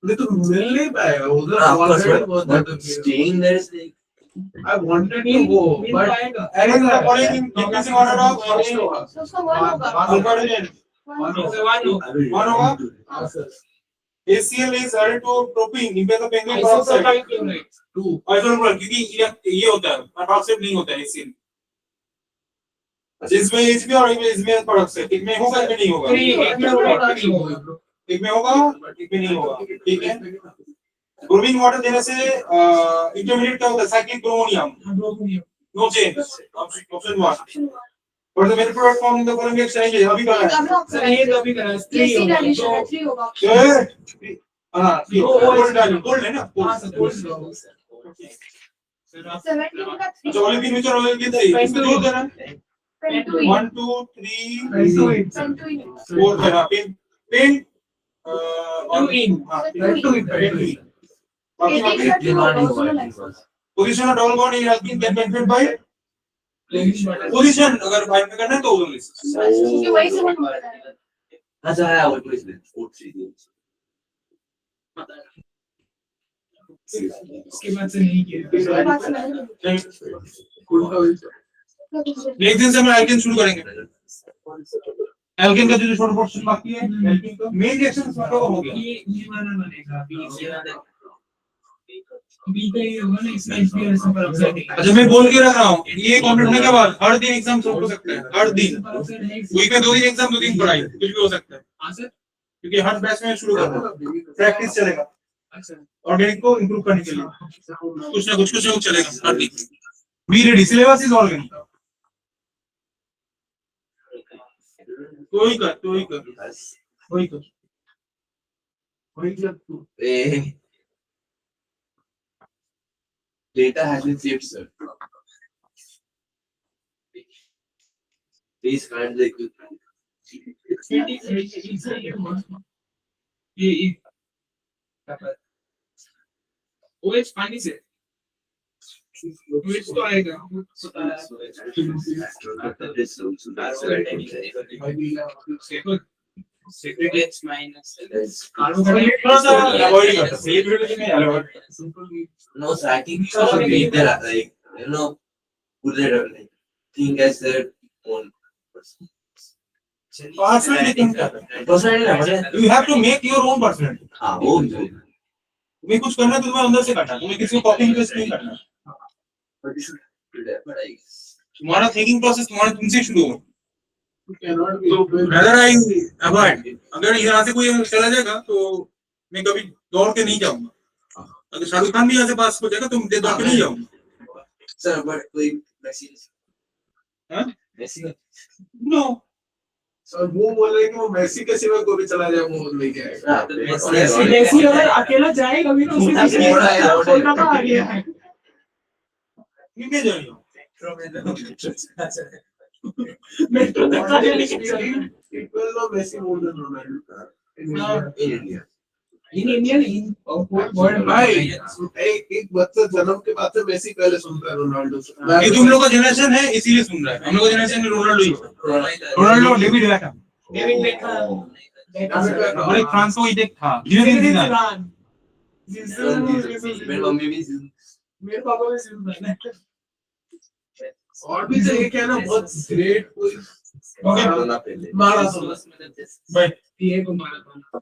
नहीं तो मिल नहीं पाएगा उधर Of course, already बहुत but ज्यादा भीड़। staying there is like I wanted to go, mill but पाएगा Arrange the following decreasing order of first होगा। तो उसका वन होगा supervision. One One होगा हाँ, sir. ACl is added to propene in case of benzene isopropyl peroxide. Chloride Two. Isopropyl क्योंकि ये होता है peroxide नहीं होता है ACl. इसमें HB और इसमें peroxide एक में होगा एक में नहीं होगा. एक में होगा एक में होगा एक में होगा एक में नहीं होगा. ठीक है. ब्रोमीन वाटर देने से इंटरमीडिएट क्या होता है cyclic bromonium. No change. Option 1. For the method product formed in the following exchange अभी कहाँ है? सर ये तो अभी करा ये सी डाइल्यूशन है 3 होगा हाँ गोल्ड है ना हां सर कोर्स 17 का 3 अच्छा ओलिविन विच और ओलिविन सही इसमें दो देना 1 2 3 4 देना पेन और in. Position of double bond has been benefited by position अगर फाइंड में करना है तो ओजोन क्योंकि वही से हम अच्छा है वो कुछ नहीं 4 इसके बाद से नहीं किया एक दिन से हम एल्केन शुरू करेंगे एल्केन का जो छोटा पोर्शन बाकी है एल्केन का मेन रिएक्शन सारा हो गया ये माना बनेगा बी का ये होगा ना इसमें एचबीआर से पेरोक्साइड अच्छा मैं बोल के रख रहा हूँ ये कंप्लीट होने के बाद हर दिन एग्जाम हो सकता है हर दिन वीक में 2 दिन एग्जाम 2 दिन पढ़ाई कुछ भी हो सकता है हां सर क्योंकि हर बैच में शुरू करना प्रैक्टिस चलेगा अच्छा ऑर्गेनिक को इंप्रूव करने के लिए कुछ ना कुछ चलेगा हर दिन be ready syllabus is organic कोई कर data has been saved, sir. Please find the equipment. ये ओएच पानी से ओएच तो आएगा After this, so that's right. सेक्रेटेट्स माइनस थोड़ा सा अवॉइड करता है ये वीडियो में avoid No, so I think you should read that, like, you know, put it like, think as their own person. Personally think कर Personally, ना, you have to make your own personality हाँ, वो भी है। तुम्हें कुछ करना है तो तुम्हें अंदर से करना है तुम्हें किसी को कॉपी पेस्ट नहीं करना But you should do that, but I guess. तुम्हारा थिंकिंग प्रोसेस तुम्हारे तुमसे शुरू हो You cannot be. अगर आई अवॉइड अगर यहाँ से कोई चला जाएगा तो मैं कभी दौड़ के नहीं जाऊंगा अगर शाहरुख खान भी यहाँ से पास हो जाएगा तो मैं दौड़ के नहीं जाऊंगा Sir, but like, Messi. हाँ? Messi. नो सर वो बोल रहे कि वो मेसी के सिवा कोई भी चला जाए वो लेके आएगा। हाँ, तो Messi. मेसी अगर अकेला जाएगा भी तो उसके पीछे थोड़ा है, थोड़ा है। कोलकाता आ गया है कितने जाएंगे मेट्रो तक का लेके People know Messi more than Ronaldo. In हाँ। India. In India. In Indian in world भाई एक बच्चा जन्म के बाद से मेसी पहले सुनता है रोनाल्डो से। ये तुम लोग का जनरेशन है इसीलिए सुन रहा है हम लोग का जनरेशन रोनाल्डो ही Ronaldo David Beckham David Beckham और एक फ्रांसो ही देख था जिनेदिन जिदान मेरे मम्मी भी मेरे पापा भी सिर्फ है और भी जगह क्या ना बहुत ग्रेट कोई ओके मारा पहले मारा बाय पीए को मारा था